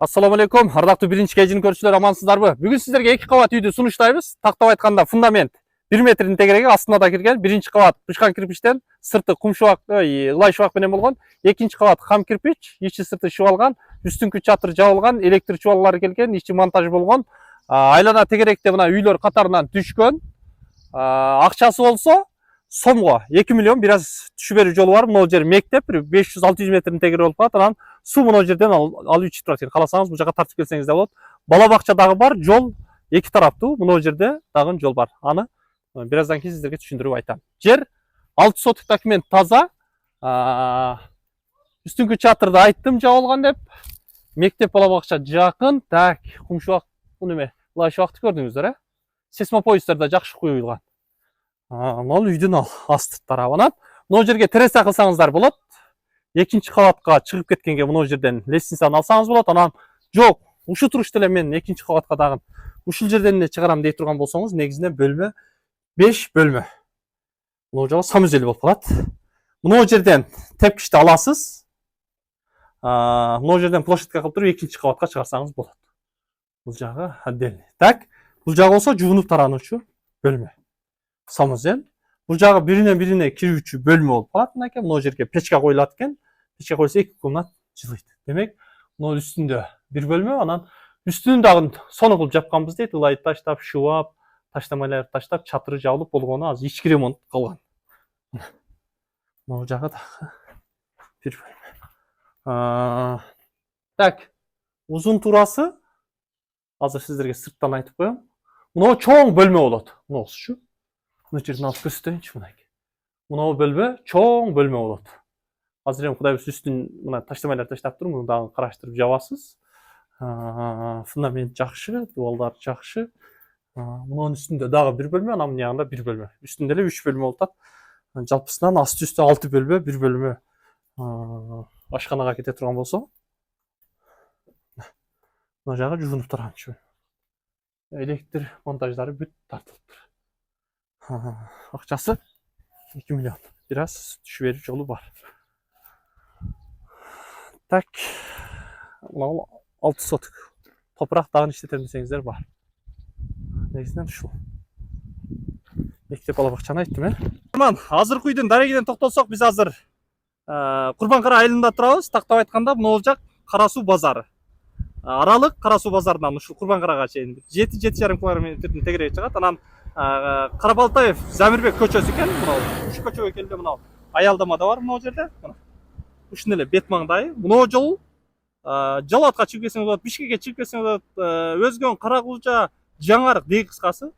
Assalamu alaikum. Ардактуу биринчи кежин көрүүчүлөр, амансыздарбы? Бүгүн сиздерге 2 кабат үйдү сунуштайбыз. Тактап айтканда фундамент 1 метрдин тегереги астына да кирген. Биринчи кабат бышкан кирпичтен, сырты кум шубак, ылай шубак менен болгон. Экинчи кабат хам кирпич, ичи сырты шыбалган, үстүңкү чатыр жабылган, электр чубаллары келген, ичи монтаж болгон. Айлана тегеректе мына үйлөр катарынан түшкөн. Акчасы болсо сомго 2 миллион бираз түшүп берүү жолу бар. Могу жер мектеп, 500-600 метрдин тегереги болуп калат. Анан суу мына жерден алып ичип турат экен. Кааласаңыз бул жака тартып келсеңиз да болот. Бала бакча дагы бар, жол эки тараптуу. Мына жерде дагы жол бар. Аны бираздан кийин сиздерге түшүндүрүп айтам. Жер 6 соток документ таза. Үстүңкү чатырды айттым жабылган деп. Мектеп бала бакча жакын. Так, кумшубак, бул неме? Ылай шубакты көрдүңүздөр, Сейсмопоездар да жакшы куюлган. Мал үйдүн асты тарабынан. Мына жерге тереса кылсаңыздар болот. Экинчи кабатка чыгып кеткенге мына жерден лестницаны алсаңыз болот. Анан жок, ушу турушта эле мен экинчи кабатка дагы ушул жерден эле чыгарам дей турган болсоңуз, негизинен бөлмө 5 бөлмө. Мына жагы санузел болуп калат. Мына жерден тепкичти аласыз. Мына жерден площадка кылып туруп экинчи кабатка чыгарсаңыз болот. Бул жагы отдельный. Так, бул жагы болсо жуунуп тарануучу бөлмө. Санузел. Бул жагы бирине кирүүчү бөлмө болуп калат. Мынакей мына жерге печка коюлат экен. Печка койсо 2 комнат жылыйт. Демек, мына үстүндө бир бөлмө, анан үстүнүн дагы сону кылып жапканбыз дейт. Ылай таштап, шубап, таштамаларды таштап, чатыры жабылып болгону азыр ички ремонт кылган. Мына жагы дагы бир бөлмө. Так, узун турасы азыр сиздерге сырттан айтып коем. Мына чоң бөлмө болот. Мына ушул. Мына жерден алып көрсөтөйүнчү мынакей. Мына бөлмө чоң бөлмө болот. Азыр эми кудай буйрса үстүн мына таштамаларды таштап туруп, муну дагы караштырып жабасыз. Фундамент жакшы, дубалдар жакшы. Мунун үстүндө дагы бир бөлмө, анан мына ягында бир бөлмө. Үстүндө эле 3 бөлмө болуп атат. Жалпысынан асты үстү 6 бөлмө, бир бөлмө ашканага кете турган болсо, мына жагы жуунуп турганчу. Электр монтаждары бүт тартылыптыр. Акчасы 2 миллион. Бираз түшүп берүү жолу бар. Так, 6 соток. Топурак дагы иштетем десеңиздер бар. Негизинен ушул. Мектеп бала бакчаны айттым, Азыркы үйдүн дарегинен токтолсок, биз азыр Курбан-Кара айылында турабыз. Тактап айтканда, могу жак Кара Суу базары. Аралык Кара Суу базарынан ушул Курбан-Карага чейин 7-7,5 километрдин тегереги чыгат. Анан Карабалтаев Замирбек көчөсү экен. Ушул көчөгө келди, мына аялдама да бар мына жерде. Ушун эле бет маңдайы. Мына жол Жалатка чыгып кетсеңиз болот, Бишкекке чыгып кетсеңиз болот, Өзгөн, Каракулча, Жаңарык дей кыскасы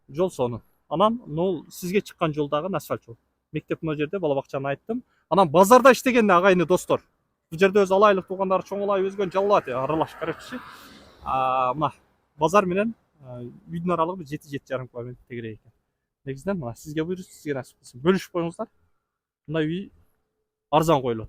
жол сону. Анан мына сизге чыккан жол дагы асфальт жол. Мектеп мына жерде, бала бакчаны айттым. Анан базарда иштеген агайыны достор. Бул жерде өз алайлык туугандары чоң алай, Өзгөн, Жалат аралаш короче. Мына базар менен үйдүн аралыгы 7-7,5 километр тегерек экен. Негизинен мына сизге буйруса, сизге насип кылсын. Бөлүшүп коюңуздар. Мына үй арзан коюлат.